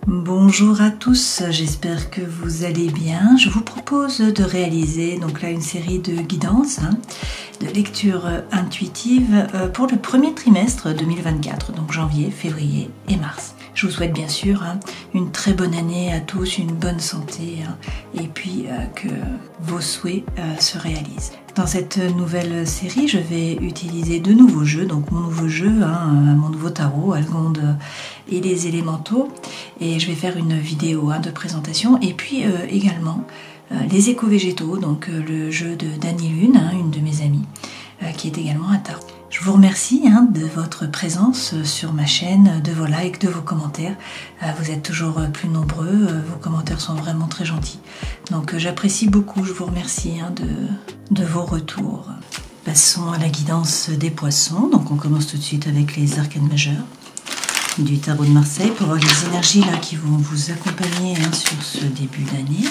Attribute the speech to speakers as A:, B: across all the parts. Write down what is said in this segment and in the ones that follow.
A: Bonjour à tous, j'espère que vous allez bien. Je vous propose de réaliser donc là une série de guidances, de lecture intuitive pour le premier trimestre 2024, donc janvier, février et mars. Je vous souhaite bien sûr une très bonne année à tous, une bonne santé et puis que vos souhaits se réalisent. Dans cette nouvelle série, je vais utiliser deux nouveaux jeux, donc mon nouveau jeu, mon nouveau tarot, Algonde et les élémentaux, et je vais faire une vidéo de présentation, et puis également les éco-végétaux, donc le jeu de Dani Lune, une de mes amies, qui est également un tarot. Je vous remercie de votre présence sur ma chaîne, de vos likes, de vos commentaires. Vous êtes toujours plus nombreux, vos commentaires sont vraiment très gentils. Donc j'apprécie beaucoup, je vous remercie de vos retours. Passons à la guidance des poissons. Donc on commence tout de suite avec les arcanes majeurs du tarot de Marseille pour voir les énergies là qui vont vous accompagner sur ce début d'année.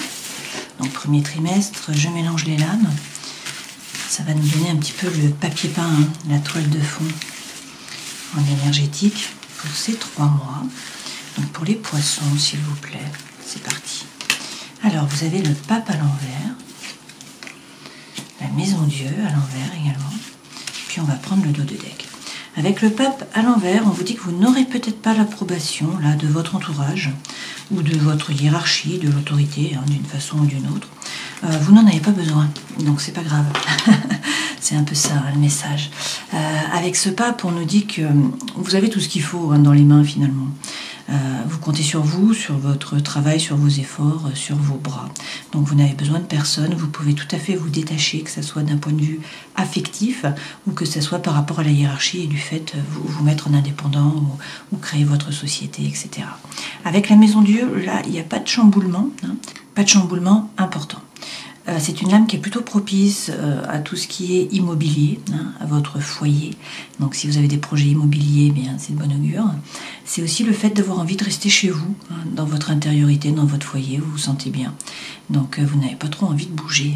A: Donc premier trimestre, je mélange les lames. Ça va nous donner un petit peu le papier peint, la toile de fond en énergétique pour ces 3 mois. Donc pour les poissons, s'il vous plaît, c'est parti. Alors vous avez le pape à l'envers, la maison Dieu à l'envers également, puis on va prendre le dos de deck. Avec le pape à l'envers, on vous dit que vous n'aurez peut-être pas l'approbation là de votre entourage ou de votre hiérarchie, de l'autorité, d'une façon ou d'une autre. Vous n'en avez pas besoin, donc c'est pas grave. C'est un peu ça le message. Avec ce pape, on nous dit que vous avez tout ce qu'il faut dans les mains finalement. Vous comptez sur vous, sur votre travail, sur vos efforts, sur vos bras. Donc vous n'avez besoin de personne, vous pouvez tout à fait vous détacher, que ce soit d'un point de vue affectif ou que ce soit par rapport à la hiérarchie et du fait vous mettre en indépendant ou créer votre société, etc. Avec la maison Dieu, là, il n'y a pas de chamboulement, pas de chamboulement important. C'est une lame qui est plutôt propice à tout ce qui est immobilier, à votre foyer. Donc si vous avez des projets immobiliers, bien c'est de bon augure. C'est aussi le fait d'avoir envie de rester chez vous, dans votre intériorité, dans votre foyer, vous vous sentez bien. Donc vous n'avez pas trop envie de bouger.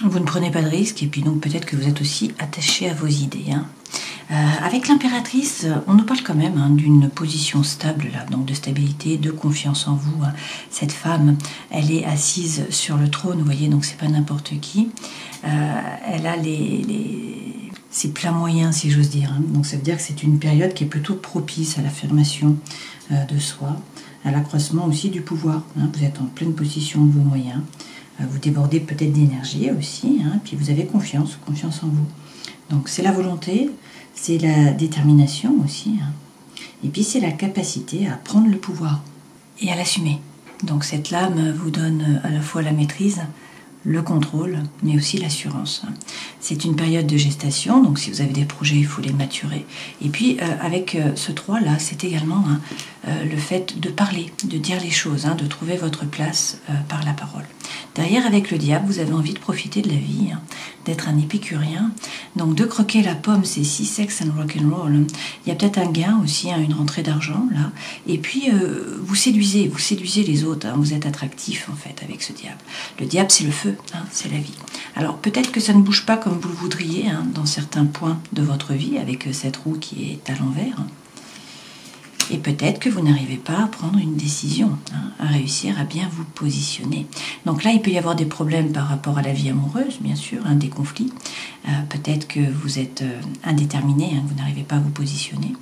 A: Vous ne prenez pas de risques et puis donc peut-être que vous êtes aussi attaché à vos idées. Avec l'impératrice, on nous parle quand même d'une position stable, là, donc de stabilité, de confiance en vous. Cette femme, elle est assise sur le trône, vous voyez, donc c'est pas n'importe qui. Elle a ses pleins moyens, si j'ose dire. Donc ça veut dire que c'est une période qui est plutôt propice à l'affirmation de soi, à l'accroissement aussi du pouvoir. Vous êtes en pleine possession de vos moyens. Vous débordez peut-être d'énergie aussi, puis vous avez confiance en vous. Donc c'est la volonté, c'est la détermination aussi, et puis c'est la capacité à prendre le pouvoir et à l'assumer. Donc cette lame vous donne à la fois la maîtrise, le contrôle, mais aussi l'assurance. C'est une période de gestation, donc si vous avez des projets, il faut les maturer. Et puis avec ce 3 là, c'est également le fait de parler, de dire les choses, de trouver votre place par la parole. Derrière, avec le diable, vous avez envie de profiter de la vie, d'être un épicurien. Donc de croquer la pomme, c'est si sex and rock'n'roll. Il y a peut-être un gain aussi, une rentrée d'argent là. Et puis vous séduisez les autres. Vous êtes attractif en fait avec ce diable. Le diable, c'est le feu, c'est la vie. Alors peut-être que ça ne bouge pas comme vous le voudriez dans certains points de votre vie avec cette roue qui est à l'envers. Et peut-être que vous n'arrivez pas à prendre une décision, à réussir à bien vous positionner. Donc là, il peut y avoir des problèmes par rapport à la vie amoureuse, bien sûr, des conflits. Peut-être que vous êtes indéterminé, que vous n'arrivez pas à vous positionner.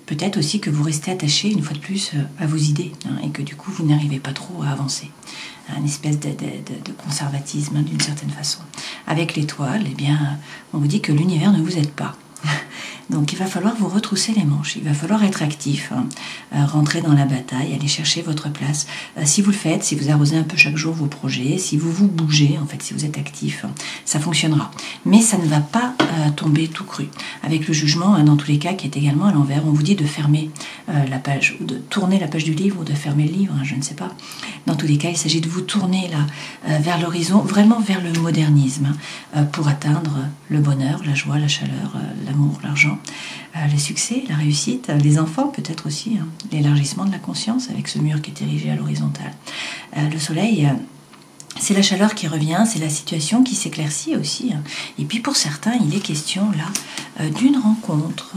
A: Peut-être aussi que vous restez attaché, une fois de plus, à vos idées, et que du coup, vous n'arrivez pas trop à avancer. Une espèce de conservatisme, d'une certaine façon. Avec l'étoile, eh bien, on vous dit que l'univers ne vous aide pas. Donc il va falloir vous retrousser les manches, il va falloir être actif, rentrer dans la bataille, aller chercher votre place. Si vous le faites, si vous arrosez un peu chaque jour vos projets, si vous vous bougez, en fait, si vous êtes actif, ça fonctionnera. Mais ça ne va pas tomber tout cru. Avec le jugement, dans tous les cas, qui est également à l'envers, on vous dit de fermer la page, ou de tourner la page du livre, ou de fermer le livre, je ne sais pas. Dans tous les cas, il s'agit de vous tourner là, vers l'horizon, vraiment vers le modernisme, pour atteindre le bonheur, la joie, la chaleur, l'amour, l'argent, le succès, la réussite, les enfants peut-être aussi, l'élargissement de la conscience avec ce mur qui est érigé à l'horizontale. Le soleil, c'est la chaleur qui revient, c'est la situation qui s'éclaircit aussi. Et puis pour certains, il est question là d'une rencontre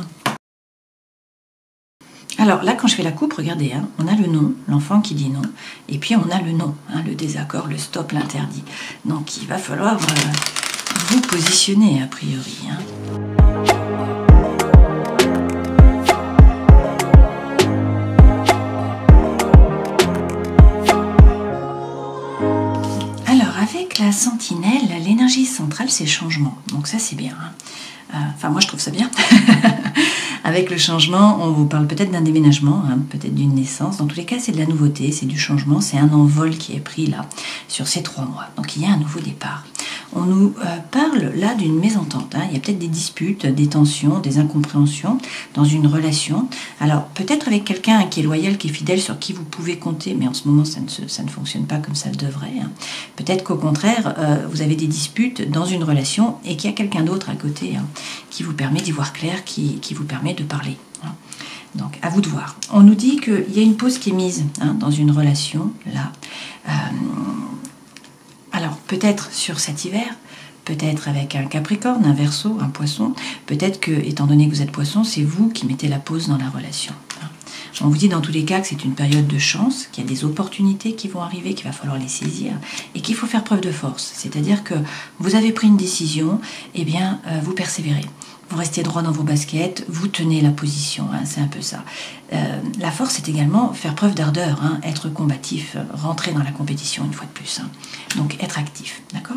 A: Alors là, quand je fais la coupe, regardez, hein, on a le non, l'enfant qui dit non, et puis on a le non, hein, le désaccord, le stop, l'interdit. Donc il va falloir vous positionner a priori. Hein. Alors avec la sentinelle, l'énergie centrale, c'est changement. Donc ça c'est bien. Hein. Enfin moi je trouve ça bien. Avec le changement, on vous parle peut-être d'un déménagement, hein, peut-être d'une naissance. Dans tous les cas, c'est de la nouveauté, c'est du changement, c'est un envol qui est pris là, sur ces 3 mois. Donc il y a un nouveau départ. On nous parle là d'une mésentente. Hein. Il y a peut-être des disputes, des tensions, des incompréhensions dans une relation. Alors peut-être avec quelqu'un qui est loyal, qui est fidèle, sur qui vous pouvez compter, mais en ce moment ça ne fonctionne pas comme ça le devrait. Hein. Peut-être qu'au contraire, vous avez des disputes dans une relation et qu'il y a quelqu'un d'autre à côté hein, qui vous permet d'y voir clair, qui vous permet de parler. Hein. Donc à vous de voir. On nous dit qu'il y a une pause qui est mise hein, dans une relation là. Alors, peut-être sur cet hiver, peut-être avec un Capricorne, un Verseau, un Poisson, peut-être que, étant donné que vous êtes Poisson, c'est vous qui mettez la pause dans la relation. On vous dit dans tous les cas que c'est une période de chance, qu'il y a des opportunités qui vont arriver, qu'il va falloir les saisir, et qu'il faut faire preuve de force. C'est-à-dire que vous avez pris une décision, eh bien, vous persévérez. Vous restez droit dans vos baskets, vous tenez la position, hein, c'est un peu ça. La force, c'est également faire preuve d'ardeur, hein, être combatif, rentrer dans la compétition une fois de plus. Hein. Donc être actif, d'accord ?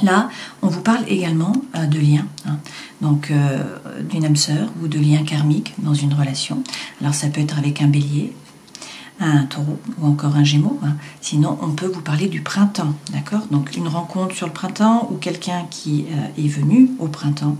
A: Là, on vous parle également de liens, hein, donc d'une âme sœur ou de liens karmiques dans une relation. Alors ça peut être avec un bélier, un taureau ou encore un gémeau. Hein. Sinon, on peut vous parler du printemps, d'accord ? Donc une rencontre sur le printemps ou quelqu'un qui est venu au printemps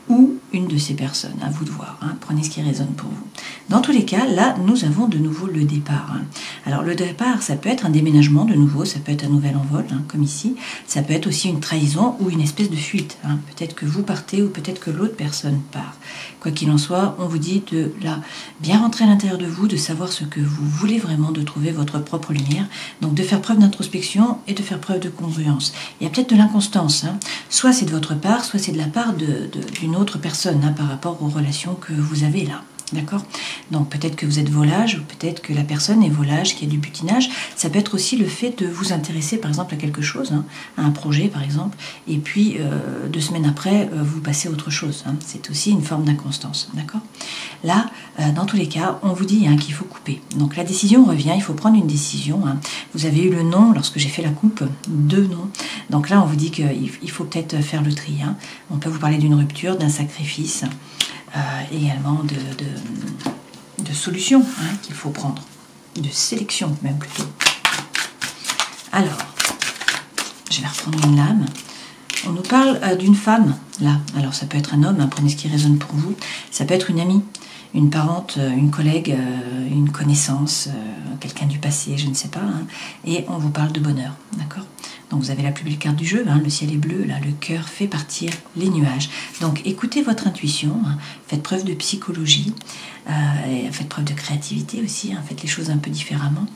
A: ou une de ces personnes, à vous de voir. Hein. Prenez ce qui résonne pour vous. Dans tous les cas, là, nous avons de nouveau le départ. Hein. Alors le départ, ça peut être un déménagement de nouveau, ça peut être un nouvel envol, hein, comme ici. Ça peut être aussi une trahison ou une espèce de fuite. Hein. Peut-être que vous partez ou peut-être que l'autre personne part. Quoi qu'il en soit, on vous dit de là, bien rentrer à l'intérieur de vous, de savoir ce que vous voulez vraiment, de trouver votre propre lumière. Donc de faire preuve d'introspection et de faire preuve de congruence. Il y a peut-être de l'inconstance. Hein. Soit c'est de votre part, soit c'est de la part d'une autre personne hein, par rapport aux relations que vous avez là. D'accord ? Donc peut-être que vous êtes volage, ou peut-être que la personne est volage, qu'il y a du butinage. Ça peut être aussi le fait de vous intéresser par exemple à quelque chose, hein, à un projet par exemple, et puis 2 semaines après, vous passez à autre chose. Hein. C'est aussi une forme d'inconstance. D'accord ? Là, dans tous les cas, on vous dit hein, qu'il faut couper. Donc la décision revient, il faut prendre une décision. Hein. Vous avez eu le non lorsque j'ai fait la coupe, 2 non. Donc là, on vous dit qu'il faut peut-être faire le tri. Hein. On peut vous parler d'une rupture, d'un sacrifice. Également de solutions hein, qu'il faut prendre, de sélection même plutôt. Alors, je vais reprendre une lame. On nous parle d'une femme, là. Alors ça peut être un homme, hein, prenez ce qui résonne pour vous. Ça peut être une amie, une parente, une collègue, une connaissance, quelqu'un du passé, je ne sais pas. Hein, et on vous parle de bonheur, d'accord ? Donc vous avez la plus belle carte du jeu, hein, le ciel est bleu, là le cœur fait partir les nuages. Donc écoutez votre intuition, hein, faites preuve de psychologie, et faites preuve de créativité aussi, hein, faites les choses un peu différemment.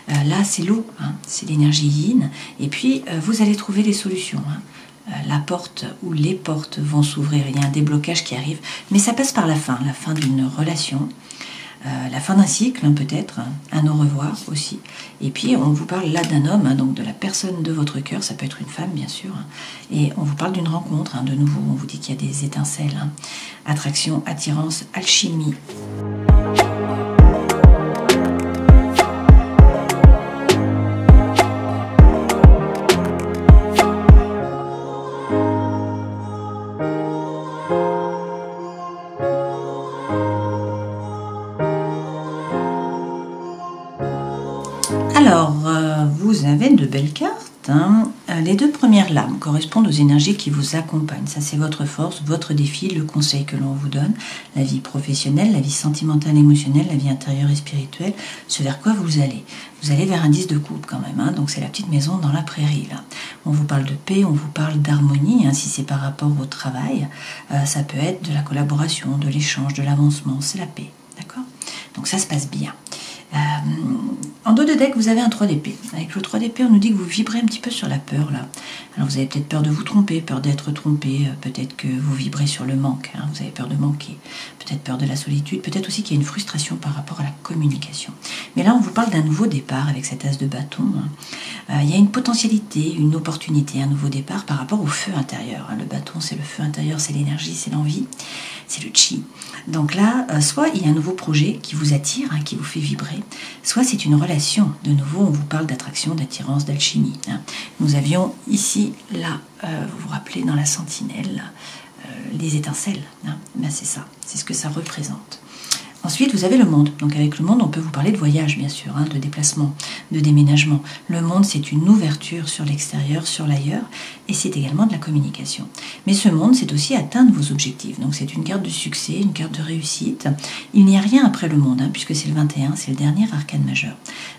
A: Là c'est l'eau, hein, c'est l'énergie yin, et puis vous allez trouver les solutions. Hein. La porte ou les portes vont s'ouvrir, il y a un déblocage qui arrive, mais ça passe par la fin d'une relation. La fin d'un cycle, hein, peut-être, hein, un au revoir aussi. Et puis, on vous parle là d'un homme, hein, donc de la personne de votre cœur, ça peut être une femme, bien sûr. Hein, et on vous parle d'une rencontre, hein, de nouveau, on vous dit qu'il y a des étincelles. Hein, attraction, attirance, alchimie. Alors, vous avez de belles cartes. Hein. Les 2 premières lames correspondent aux énergies qui vous accompagnent. Ça, c'est votre force, votre défi, le conseil que l'on vous donne, la vie professionnelle, la vie sentimentale, émotionnelle, la vie intérieure et spirituelle, ce vers quoi vous allez. Vous allez vers un 10 de coupe quand même, hein. Donc c'est la petite maison dans la prairie, là. On vous parle de paix, on vous parle d'harmonie, hein, si c'est par rapport au travail. Ça peut être de la collaboration, de l'échange, de l'avancement, c'est la paix, d'accord ? Donc ça se passe bien. En dos de deck, vous avez un 3 d'épée. Avec le 3 d'épée, on nous dit que vous vibrez un petit peu sur la peur, là. Alors, vous avez peut-être peur de vous tromper, peur d'être trompé, peut-être que vous vibrez sur le manque, hein, vous avez peur de manquer, peut-être peur de la solitude, peut-être aussi qu'il y a une frustration par rapport à la communication. Mais là, on vous parle d'un nouveau départ avec cet as de bâton. Hein. Il y a une potentialité, une opportunité, un nouveau départ par rapport au feu intérieur. Hein. Le bâton, c'est le feu intérieur, c'est l'énergie, c'est l'envie, c'est le chi. Donc là, soit il y a un nouveau projet qui vous attire, hein, qui vous fait vibrer, soit c'est une relation. De nouveau, on vous parle d'attraction, d'attirance, d'alchimie. Hein. Nous avions ici, là, vous vous rappelez, dans la sentinelle, les étincelles. Hein. Ben, c'est ça, c'est ce que ça représente. Ensuite, vous avez le monde. Donc avec le monde, on peut vous parler de voyage, bien sûr, hein, de déplacement, de déménagement. Le monde, c'est une ouverture sur l'extérieur, sur l'ailleurs, et c'est également de la communication. Mais ce monde, c'est aussi atteindre vos objectifs. Donc c'est une carte de succès, une carte de réussite. Il n'y a rien après le monde, hein, puisque c'est le 21, c'est le dernier arcane majeur.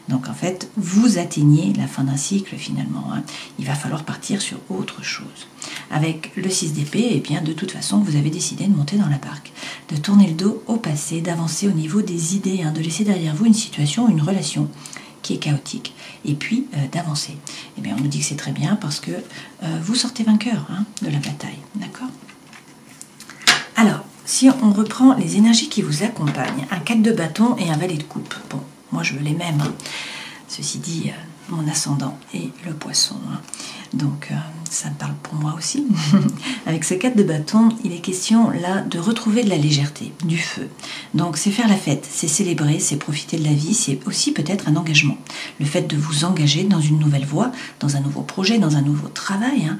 A: Donc en fait, vous atteignez la fin d'un cycle finalement. Hein. Il va falloir partir sur autre chose. Avec le 6 d'épée, eh bien, de toute façon, vous avez décidé de monter dans la barque, de tourner le dos au passé, d'avancer au niveau des idées, hein, de laisser derrière vous une situation, une relation qui est chaotique, et puis d'avancer. Eh bien, on nous dit que c'est très bien parce que vous sortez vainqueur, hein, de la bataille, d'accord? Alors, si on reprend les énergies qui vous accompagnent, un 4 de bâton et un valet de coupe. Bon, moi je veux les mêmes. Hein. Ceci dit, mon ascendant est le poisson. Hein. Donc, ça me parle pour moi aussi. Avec ce 4 de bâton, il est question là de retrouver de la légèreté, du feu. Donc, c'est faire la fête, c'est célébrer, c'est profiter de la vie, c'est aussi peut-être un engagement. Le fait de vous engager dans une nouvelle voie, dans un nouveau projet, dans un nouveau travail, hein,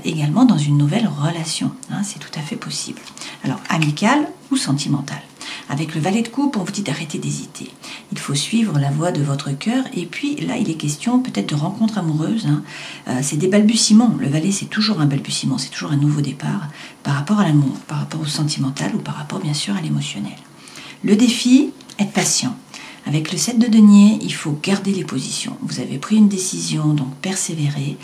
A: également dans une nouvelle relation. Hein, c'est tout à fait possible. Alors, amical ou sentimental. Avec le valet de coupe, on vous dit d'arrêter d'hésiter. Il faut suivre la voie de votre cœur. Et puis là, il est question peut-être de rencontres amoureuses. Hein. C'est des balbutiements. Le valet, c'est toujours un balbutiement, c'est toujours un nouveau départ par rapport à l'amour, par rapport au sentimental ou par rapport bien sûr à l'émotionnel. Le défi, être patient. Avec le 7 de denier, il faut garder les positions. Vous avez pris une décision, donc persévérer.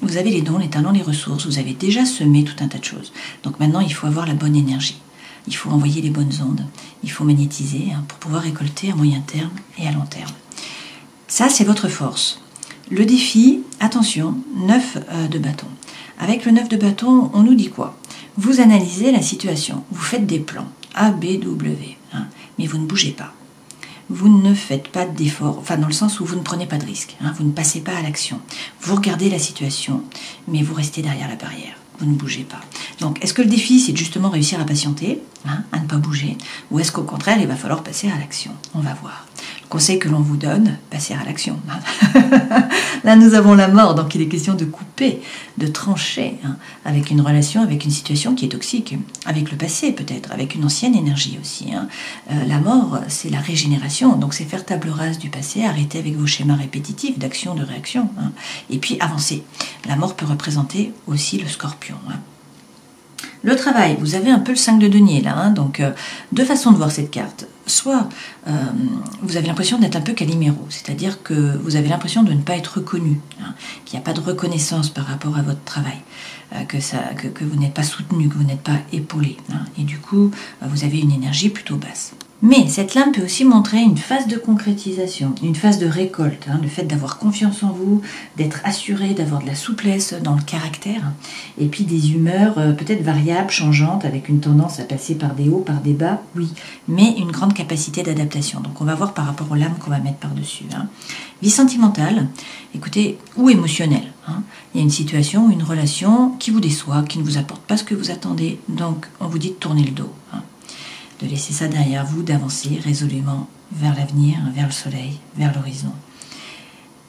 A: Vous avez les dons, les talents, les ressources. Vous avez déjà semé tout un tas de choses. Donc maintenant, il faut avoir la bonne énergie. Il faut envoyer les bonnes ondes, il faut magnétiser hein, pour pouvoir récolter à moyen terme et à long terme. Ça, c'est votre force. Le défi, attention, 9 de bâton. Avec le 9 de bâton, on nous dit quoi? Vous analysez la situation, vous faites des plans, A, B, W, hein, mais vous ne bougez pas. Vous ne faites pas d'efforts, enfin dans le sens où vous ne prenez pas de risques, hein, vous ne passez pas à l'action. Vous regardez la situation, mais vous restez derrière la barrière. Vous ne bougez pas. Donc, est-ce que le défi, c'est justement réussir à patienter, hein, à ne pas bouger, ou est-ce qu'au contraire, il va falloir passer à l'action? On va voir. Le conseil que l'on vous donne, passer à l'action. Là, nous avons la mort, donc il est question de couper, de trancher, hein, avec une relation, avec une situation qui est toxique, avec le passé peut-être, avec une ancienne énergie aussi. Hein. La mort, c'est la régénération, donc c'est faire table rase du passé, arrêter avec vos schémas répétitifs d'action, de réaction, hein, et puis avancer. La mort peut représenter aussi le scorpion. Hein. Le travail, vous avez un peu le 5 de denier là, hein, donc deux façons de voir cette carte. Soit vous avez l'impression d'être un peu Calimero, c'est-à-dire que vous avez l'impression de ne pas être reconnu, hein, qu'il n'y a pas de reconnaissance par rapport à votre travail, que vous n'êtes pas soutenu, que vous n'êtes pas épaulé, hein, et du coup vous avez une énergie plutôt basse. Mais cette lame peut aussi montrer une phase de concrétisation, une phase de récolte, hein, le fait d'avoir confiance en vous, d'être assuré, d'avoir de la souplesse dans le caractère, et puis des humeurs peut-être variables, changeantes, avec une tendance à passer par des hauts, par des bas, oui, mais une grande capacité d'adaptation. Donc on va voir par rapport aux lames qu'on va mettre par-dessus. Hein. Vie sentimentale, écoutez, ou émotionnelle. Hein. Il y a une situation, une relation qui vous déçoit, qui ne vous apporte pas ce que vous attendez, donc on vous dit de tourner le dos. Hein. De laisser ça derrière vous, d'avancer résolument vers l'avenir, vers le soleil, vers l'horizon.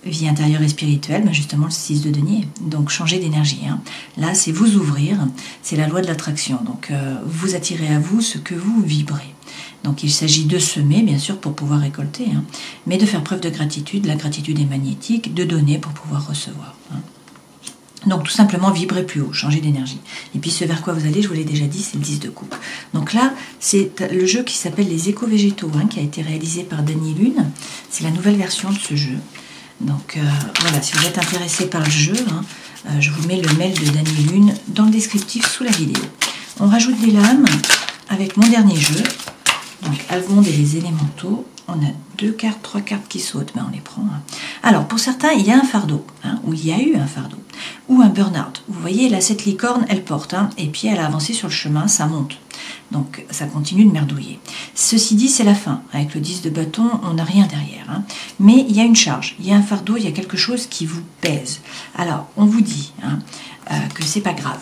A: Vie intérieure et spirituelle, ben justement le 6 de denier, donc changer d'énergie. Hein. Là, c'est vous ouvrir, c'est la loi de l'attraction, donc vous attirez à vous ce que vous vibrez. Donc il s'agit de semer, bien sûr, pour pouvoir récolter, hein, mais de faire preuve de gratitude, la gratitude est magnétique, de donner pour pouvoir recevoir. Hein. Donc tout simplement vibrer plus haut, changer d'énergie. Et puis ce vers quoi vous allez, je vous l'ai déjà dit, c'est le 10 de coupe. Donc là, c'est le jeu qui s'appelle les éco-végétaux, hein, qui a été réalisé par Dany Lune. C'est la nouvelle version de ce jeu. Donc voilà, si vous êtes intéressé par le jeu, hein, je vous mets le mail de Dany Lune dans le descriptif sous la vidéo. On rajoute des lames avec mon dernier jeu, donc Almonde et les élémentaux. On a 2 cartes, 3 cartes qui sautent, mais on les prend. Alors, pour certains, il y a un fardeau, ou il y a eu un fardeau, ou un burn-out. Vous voyez, là, cette licorne, elle porte, et puis elle a avancé sur le chemin, ça monte. Donc, ça continue de merdouiller. Ceci dit, c'est la fin. Avec le 10 de bâton, on n'a rien derrière. Mais il y a une charge, il y a un fardeau, il y a quelque chose qui vous pèse. Alors, on vous dit que c'est pas grave,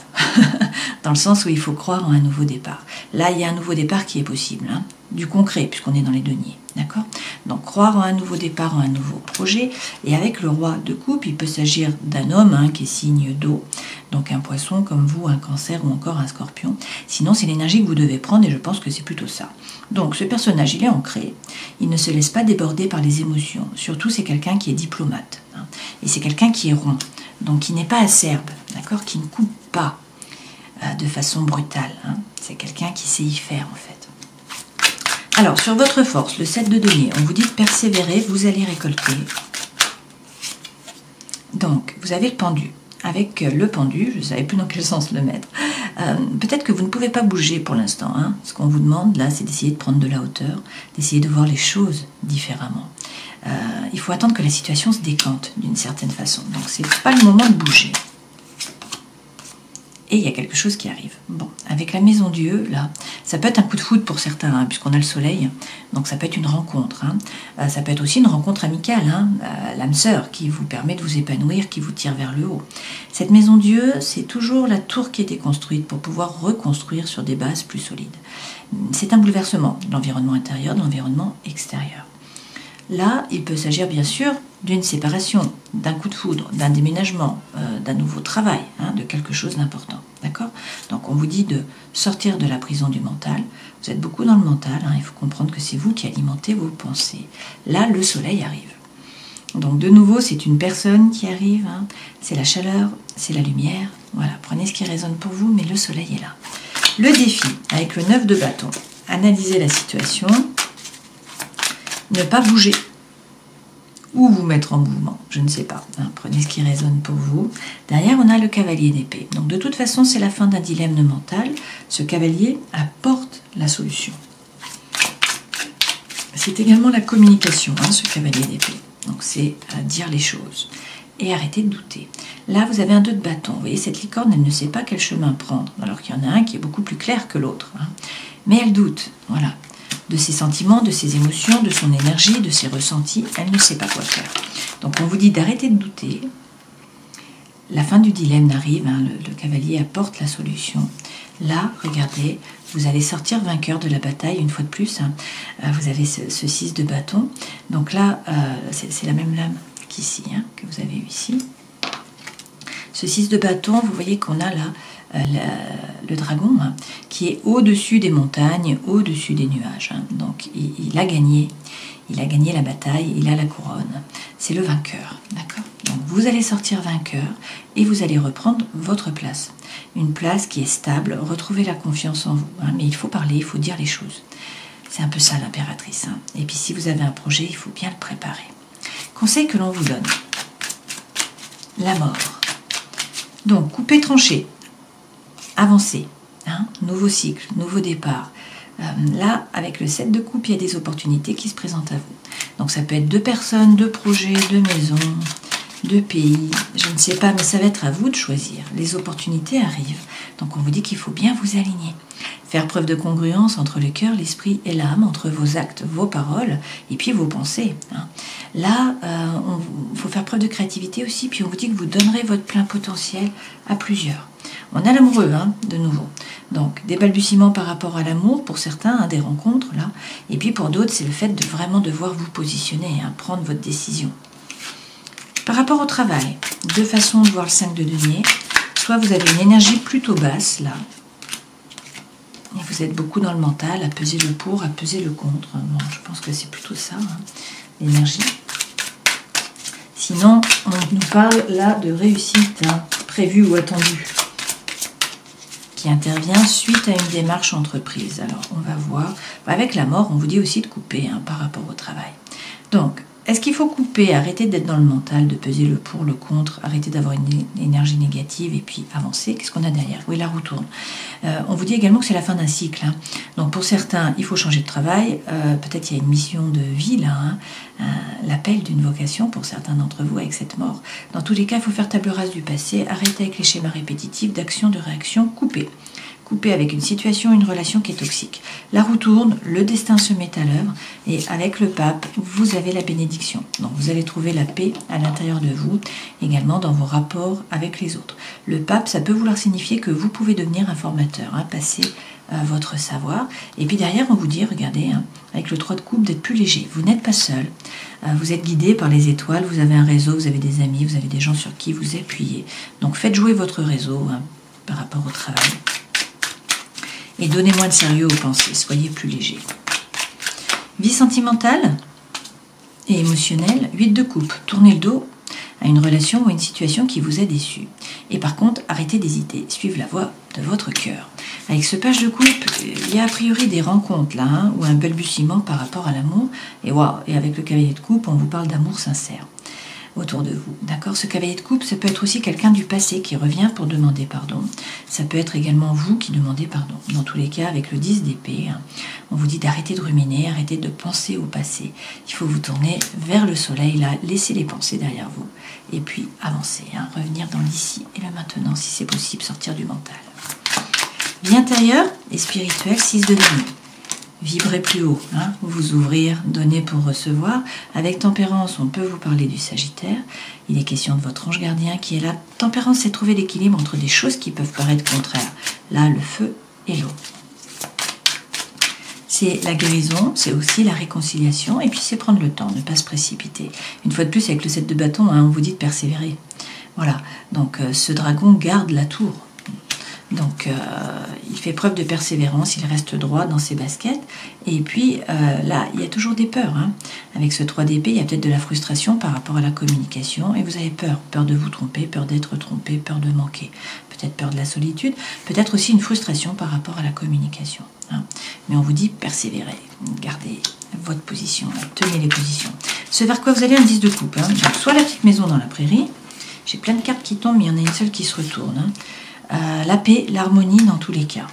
A: dans le sens où il faut croire en un nouveau départ. Là, il y a un nouveau départ qui est possible, du concret, puisqu'on est dans les deniers. D'accord? Donc, croire en un nouveau départ, en un nouveau projet. Et avec le roi de coupe, il peut s'agir d'un homme qui est signe d'eau. Donc, un poisson comme vous, un cancer ou encore un scorpion. Sinon, c'est l'énergie que vous devez prendre et je pense que c'est plutôt ça. Donc, ce personnage, il est ancré. Il ne se laisse pas déborder par les émotions. Surtout, c'est quelqu'un qui est diplomate. Et c'est quelqu'un qui est rond. Donc, qui n'est pas acerbe. D'accord? Qui ne coupe pas de façon brutale. C'est quelqu'un qui sait y faire, en fait. Alors, sur votre force, le 7 de denier, on vous dit de persévérer, vous allez récolter. Donc, vous avez le pendu. Avec le pendu, je ne savais plus dans quel sens le mettre, peut-être que vous ne pouvez pas bouger pour l'instant. Ce qu'on vous demande, là, c'est d'essayer de prendre de la hauteur, d'essayer de voir les choses différemment. Il faut attendre que la situation se décante d'une certaine façon. Donc, ce n'est pas le moment de bouger. Et il y a quelque chose qui arrive. Bon, avec la maison Dieu, là, ça peut être un coup de foudre pour certains, puisqu'on a le soleil. Donc ça peut être une rencontre. Ça peut être aussi une rencontre amicale, l'âme sœur, qui vous permet de vous épanouir, qui vous tire vers le haut. Cette maison Dieu, c'est toujours la tour qui a été construite pour pouvoir reconstruire sur des bases plus solides. C'est un bouleversement de l'environnement intérieur, de l'environnement extérieur. Là, il peut s'agir bien sûr d'une séparation, d'un coup de foudre, d'un déménagement, d'un nouveau travail, de quelque chose d'important. D'accord? Donc on vous dit de sortir de la prison du mental. Vous êtes beaucoup dans le mental, il faut comprendre que c'est vous qui alimentez vos pensées. Là, le soleil arrive. Donc de nouveau, c'est une personne qui arrive, c'est la chaleur, c'est la lumière. Voilà, prenez ce qui résonne pour vous, mais le soleil est là. Le défi, avec le 9 de bâton, analysez la situation. Ne pas bouger ou vous mettre en mouvement, je ne sais pas. Prenez ce qui résonne pour vous. Derrière, on a le cavalier d'épée. Donc de toute façon, c'est la fin d'un dilemme mental. Ce cavalier apporte la solution. C'est également la communication, ce cavalier d'épée. Donc c'est dire les choses et arrêter de douter. Là, vous avez un 2 de bâton. Vous voyez, cette licorne, elle ne sait pas quel chemin prendre, alors qu'il y en a un qui est beaucoup plus clair que l'autre. Mais elle doute, voilà. De ses sentiments, de ses émotions, de son énergie, de ses ressentis, elle ne sait pas quoi faire. Donc on vous dit d'arrêter de douter. La fin du dilemme arrive, le cavalier apporte la solution. Là, regardez, vous allez sortir vainqueur de la bataille, une fois de plus. Vous avez ce 6 de bâton. Donc là, c'est la même lame qu'ici, que vous avez eu ici. Ce 6 de bâton, vous voyez qu'on a là le dragon qui est au-dessus des montagnes, au-dessus des nuages. Donc il a gagné la bataille, il a la couronne. C'est le vainqueur, d'accord? Donc vous allez sortir vainqueur et vous allez reprendre votre place. Une place qui est stable, retrouver la confiance en vous. Mais il faut parler, il faut dire les choses. C'est un peu ça l'impératrice. Et puis si vous avez un projet, il faut bien le préparer. Conseil que l'on vous donne. La mort. Donc couper, trancher. Avancer, nouveau cycle, nouveau départ. Là, avec le 7 de coupe, il y a des opportunités qui se présentent à vous. Donc ça peut être 2 personnes, 2 projets, 2 maisons, 2 pays, je ne sais pas, mais ça va être à vous de choisir. Les opportunités arrivent, donc on vous dit qu'il faut bien vous aligner. Faire preuve de congruence entre le cœur, l'esprit et l'âme, entre vos actes, vos paroles et puis vos pensées. Là, il faut faire preuve de créativité aussi, puis on vous dit que vous donnerez votre plein potentiel à plusieurs. On a l'amoureux, de nouveau. Donc, des balbutiements par rapport à l'amour, pour certains, des rencontres, là. Et puis pour d'autres, c'est le fait de vraiment devoir vous positionner, prendre votre décision. Par rapport au travail, 2 façons de voir le 5 de denier. Soit vous avez une énergie plutôt basse, là. Et vous êtes beaucoup dans le mental, à peser le pour, à peser le contre. Bon, je pense que c'est plutôt ça, l'énergie. Sinon, on nous parle là de réussite prévue ou attendue, qui intervient suite à une démarche entreprise. Alors, on va voir. Avec la mort, on vous dit aussi de couper par rapport au travail. Donc, est-ce qu'il faut couper, arrêter d'être dans le mental, de peser le pour, le contre, arrêter d'avoir une énergie négative et puis avancer? Qu'est-ce qu'on a derrière? Oui, la roue tourne. On vous dit également que c'est la fin d'un cycle. Hein. Donc pour certains, il faut changer de travail. Peut-être il y a une mission de vie là, hein. L'appel d'une vocation pour certains d'entre vous avec cette mort. Dans tous les cas, il faut faire table rase du passé, arrêter avec les schémas répétitifs d'action, de réaction, couper. Couper avec une situation, une relation qui est toxique. La roue tourne, le destin se met à l'œuvre et avec le pape, vous avez la bénédiction. Donc vous allez trouver la paix à l'intérieur de vous, également dans vos rapports avec les autres. Le pape, ça peut vouloir signifier que vous pouvez devenir un formateur, hein, passer votre savoir. Et puis derrière, on vous dit, regardez, hein, avec le 3 de coupe, d'être plus léger. Vous n'êtes pas seul. Vous êtes guidé par les étoiles, vous avez un réseau, vous avez des amis, vous avez des gens sur qui vous appuyez. Donc faites jouer votre réseau hein, par rapport au travail. Et donnez moins de sérieux aux pensées, soyez plus léger. Vie sentimentale et émotionnelle, 8 de coupe. Tournez le dos à une relation ou à une situation qui vous a déçu. Et par contre, arrêtez d'hésiter, suivez la voie de votre cœur. Avec ce page de coupe, il y a a priori des rencontres là, hein, ou un balbutiement par rapport à l'amour. Et avec le cavalier de coupe, on vous parle d'amour sincère autour de vous. D'accord? Ce cavalier de coupe, ça peut être aussi quelqu'un du passé qui revient pour demander pardon. Ça peut être également vous qui demandez pardon. Dans tous les cas, avec le 10 d'épée, hein, on vous dit d'arrêter de ruminer, arrêter de penser au passé. Il faut vous tourner vers le soleil, là, laisser les pensées derrière vous. Et puis avancer, hein, revenir dans l'ici et le maintenant, si c'est possible, sortir du mental. Vie intérieure et spirituelle, 6 de denier. Vibrez plus haut, hein, vous ouvrir, donner pour recevoir. Avec tempérance, on peut vous parler du Sagittaire. Il est question de votre ange gardien qui est là. Tempérance, c'est trouver l'équilibre entre des choses qui peuvent paraître contraires. Là, le feu et l'eau. C'est la guérison, c'est aussi la réconciliation, et puis c'est prendre le temps, ne pas se précipiter. Une fois de plus, avec le 7 de bâton, hein, on vous dit de persévérer. Voilà, donc ce dragon garde la tour. Donc, il fait preuve de persévérance, il reste droit dans ses baskets. Et puis, là, il y a toujours des peurs. Hein. Avec ce 3 d'épée, il y a peut-être de la frustration par rapport à la communication. Et vous avez peur. Peur de vous tromper, peur d'être trompé, peur de manquer. Peut-être peur de la solitude. Peut-être aussi une frustration par rapport à la communication. Hein. Mais on vous dit persévérer. Gardez votre position. Tenez les positions. Ce vers quoi vous allez, un 10 de coupe. Hein. Donc, soit la petite maison dans la prairie. J'ai plein de cartes qui tombent, mais il y en a une seule qui se retourne. Hein. La paix, l'harmonie dans tous les cas.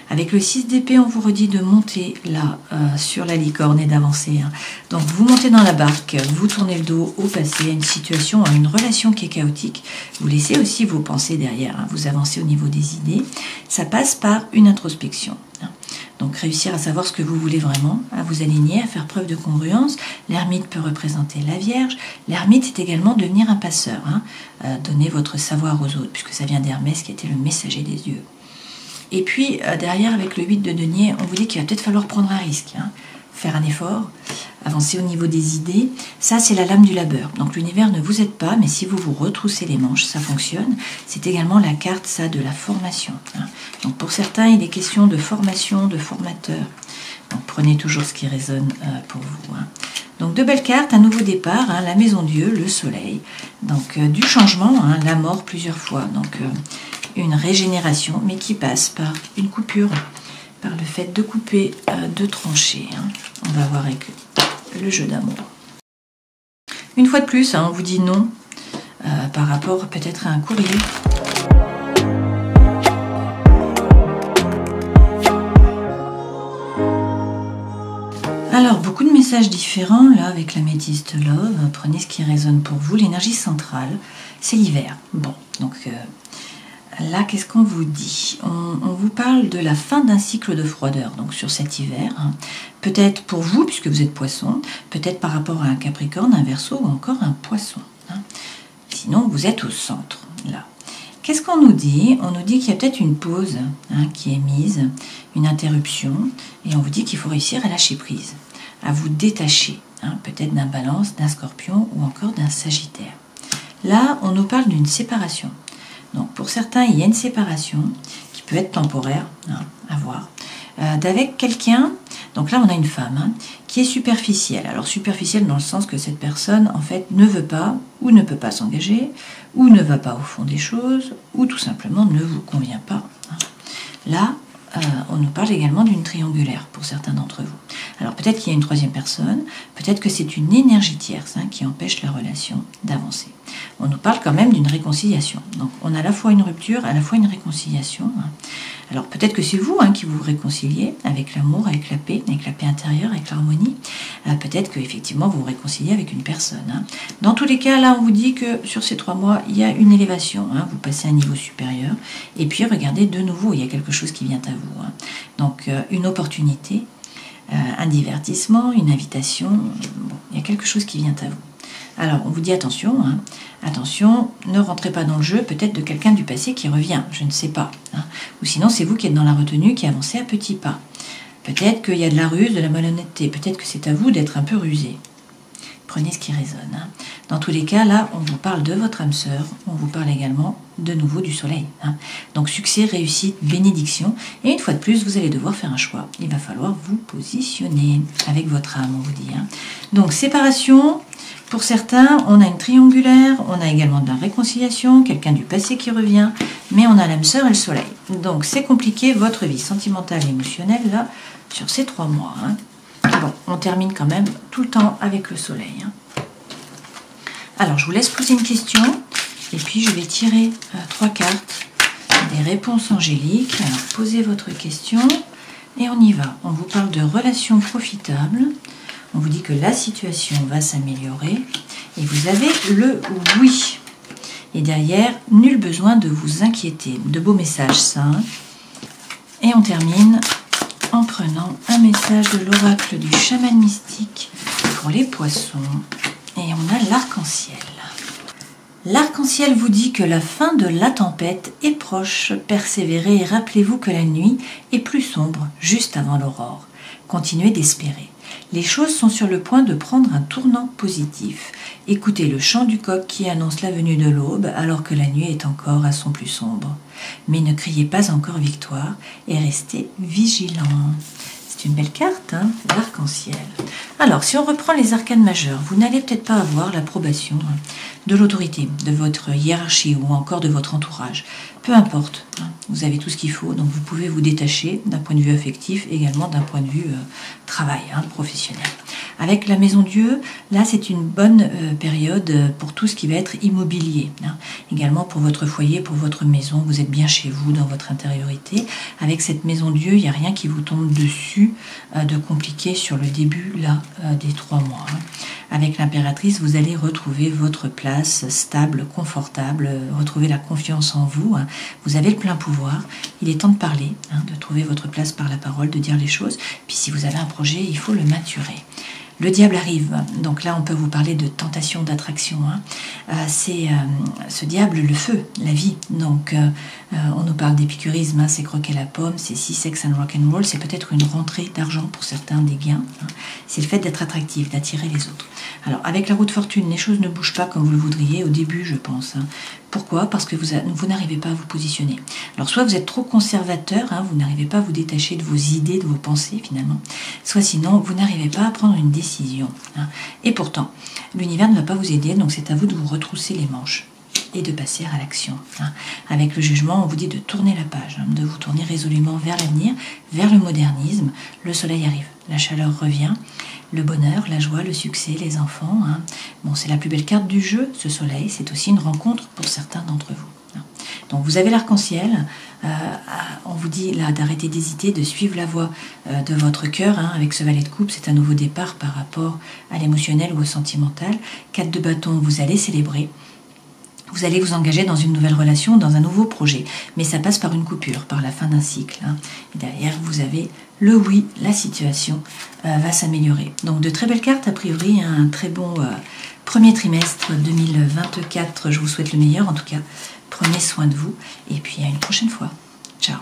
A: Avec le 6 d'épée, on vous redit de monter là sur la licorne et d'avancer. Hein. Donc vous montez dans la barque, vous tournez le dos au passé, à une situation, à une relation qui est chaotique. Vous laissez aussi vos pensées derrière, hein. Vous avancez au niveau des idées. Ça passe par une introspection. Hein. Donc réussir à savoir ce que vous voulez vraiment, à vous aligner, à faire preuve de congruence. L'ermite peut représenter la Vierge. L'ermite, c'est également devenir un passeur, hein. Donner votre savoir aux autres, puisque ça vient d'Hermès qui était le messager des dieux. Et puis derrière, avec le 8 de denier, on vous dit qu'il va peut-être falloir prendre un risque, hein. Faire un effort, avancer au niveau des idées. Ça, c'est la lame du labeur. Donc l'univers ne vous aide pas, mais si vous vous retroussez les manches, ça fonctionne. C'est également la carte, ça, de la formation. Hein. Donc pour certains, il est question de formation, de formateur. Donc prenez toujours ce qui résonne pour vous. Hein. Donc de belles cartes, un nouveau départ, hein, la maison Dieu, le soleil. Donc du changement, hein, la mort plusieurs fois. Donc une régénération, mais qui passe par une coupure, par le fait de couper, de trancher. Hein. On va voir avec le jeu d'amour. Une fois de plus, hein, on vous dit non par rapport peut-être à un courrier. Alors, beaucoup de messages différents, là, avec l'améthyste Love. Prenez ce qui résonne pour vous. L'énergie centrale, c'est l'hiver. Bon, donc là, qu'est-ce qu'on vous dit? On vous parle de la fin d'un cycle de froideur, donc sur cet hiver. Hein. Peut-être pour vous, puisque vous êtes poisson, peut-être par rapport à un capricorne, un verseau ou encore un poisson. Hein. Sinon, vous êtes au centre, là. Qu'est-ce qu'on nous dit? On nous dit qu'il y a peut-être une pause, hein, qui est mise, une interruption, et on vous dit qu'il faut réussir à lâcher prise, à vous détacher, hein, peut-être d'un balance, d'un scorpion ou encore d'un sagittaire. Là, on nous parle d'une séparation. Donc pour certains, il y a une séparation qui peut être temporaire, hein, à voir, d'avec quelqu'un. Donc là, on a une femme, hein, qui est superficielle. Alors superficielle dans le sens que cette personne, en fait, ne veut pas ou ne peut pas s'engager, ou ne va pas au fond des choses, ou tout simplement ne vous convient pas. Hein. Là, on nous parle également d'une triangulaire pour certains d'entre vous. Alors peut-être qu'il y a une troisième personne, peut-être que c'est une énergie tierce qui empêche la relation d'avancer. On nous parle quand même d'une réconciliation. Donc on a à la fois une rupture, à la fois une réconciliation. Alors peut-être que c'est vous qui vous réconciliez avec l'amour, avec la paix intérieure, avec l'harmonie. Peut-être qu'effectivement vous vous réconciliez avec une personne. Dans tous les cas, là on vous dit que sur ces 3 mois, il y a une élévation. Vous passez à un niveau supérieur. Et puis regardez, de nouveau, il y a quelque chose qui vient à vous. Donc une opportunité, un divertissement, une invitation. Bon, il y a quelque chose qui vient à vous. Alors, on vous dit attention, attention, ne rentrez pas dans le jeu peut-être de quelqu'un du passé qui revient, je ne sais pas. Ou sinon, c'est vous qui êtes dans la retenue, qui avancez à petits pas. Peut-être qu'il y a de la ruse, de la malhonnêteté, peut-être que c'est à vous d'être un peu rusé. Prenez ce qui résonne. Dans tous les cas, là, on vous parle de votre âme sœur, on vous parle également de nouveau du soleil. Donc succès, réussite, bénédiction. Et une fois de plus, vous allez devoir faire un choix. Il va falloir vous positionner avec votre âme, on vous dit. Donc séparation. Pour certains, on a une triangulaire, on a également de la réconciliation, quelqu'un du passé qui revient, mais on a l'âme sœur et le soleil. Donc c'est compliqué, votre vie sentimentale et émotionnelle, là, sur ces 3 mois. Bon, on termine quand même tout le temps avec le soleil. Alors, je vous laisse poser une question, et puis je vais tirer 3 cartes, des réponses angéliques. Alors, posez votre question, et on y va. On vous parle de relations profitables. On vous dit que la situation va s'améliorer et vous avez le oui. Et derrière, nul besoin de vous inquiéter. De beaux messages, ça. Et on termine en prenant un message de l'oracle du chaman mystique pour les poissons. Et on a l'arc-en-ciel. L'arc-en-ciel vous dit que la fin de la tempête est proche. Persévérez et rappelez-vous que la nuit est plus sombre juste avant l'aurore. Continuez d'espérer. Les choses sont sur le point de prendre un tournant positif. Écoutez le chant du coq qui annonce la venue de l'aube alors que la nuit est encore à son plus sombre. Mais ne criez pas encore victoire et restez vigilants. C'est une belle carte, l'arc-en-ciel. Alors, si on reprend les arcanes majeurs, vous n'allez peut-être pas avoir l'approbation de l'autorité, de votre hiérarchie ou encore de votre entourage. Peu importe, vous avez tout ce qu'il faut, donc vous pouvez vous détacher d'un point de vue affectif, également d'un point de vue travail, professionnel. Avec la Maison Dieu, là c'est une bonne période pour tout ce qui va être immobilier. Également pour votre foyer, pour votre maison, vous êtes bien chez vous, dans votre intériorité. Avec cette Maison Dieu, il n'y a rien qui vous tombe dessus de compliqué sur le début là, des 3 mois. Avec l'impératrice, vous allez retrouver votre place stable, confortable, retrouver la confiance en vous. Vous avez le plein pouvoir. Il est temps de parler, de trouver votre place par la parole, de dire les choses. Puis si vous avez un projet, il faut le maturer. Le diable arrive, donc là on peut vous parler de tentation, d'attraction. C'est ce diable, le feu, la vie. Donc on nous parle d'épicurisme, c'est croquer la pomme, c'est sex and rock and roll, c'est peut-être une rentrée d'argent pour certains, des gains. C'est le fait d'être attractif, d'attirer les autres. Alors avec la roue de fortune, les choses ne bougent pas comme vous le voudriez au début, je pense. Pourquoi? Parce que vous n'arrivez pas à vous positionner. Alors soit vous êtes trop conservateur, vous n'arrivez pas à vous détacher de vos idées, de vos pensées finalement, soit sinon vous n'arrivez pas à prendre une décision. Et pourtant, l'univers ne va pas vous aider, donc c'est à vous de vous retrousser les manches et de passer à l'action. Avec le jugement, on vous dit de tourner la page, de vous tourner résolument vers l'avenir, vers le modernisme. Le soleil arrive, la chaleur revient, le bonheur, la joie, le succès, les enfants. Bon, c'est la plus belle carte du jeu, ce soleil. C'est aussi une rencontre pour certains d'entre vous. Donc vous avez l'arc-en-ciel. On vous dit là d'arrêter d'hésiter, de suivre la voie de votre cœur. Avec ce valet de coupe, c'est un nouveau départ par rapport à l'émotionnel ou au sentimental. 4 de bâton, vous allez célébrer. Vous allez vous engager dans une nouvelle relation, dans un nouveau projet. Mais ça passe par une coupure, par la fin d'un cycle. Et derrière, vous avez le oui, la situation va s'améliorer. Donc de très belles cartes, a priori, un très bon premier trimestre 2024. Je vous souhaite le meilleur en tout cas. Prenez soin de vous et puis à une prochaine fois. Ciao.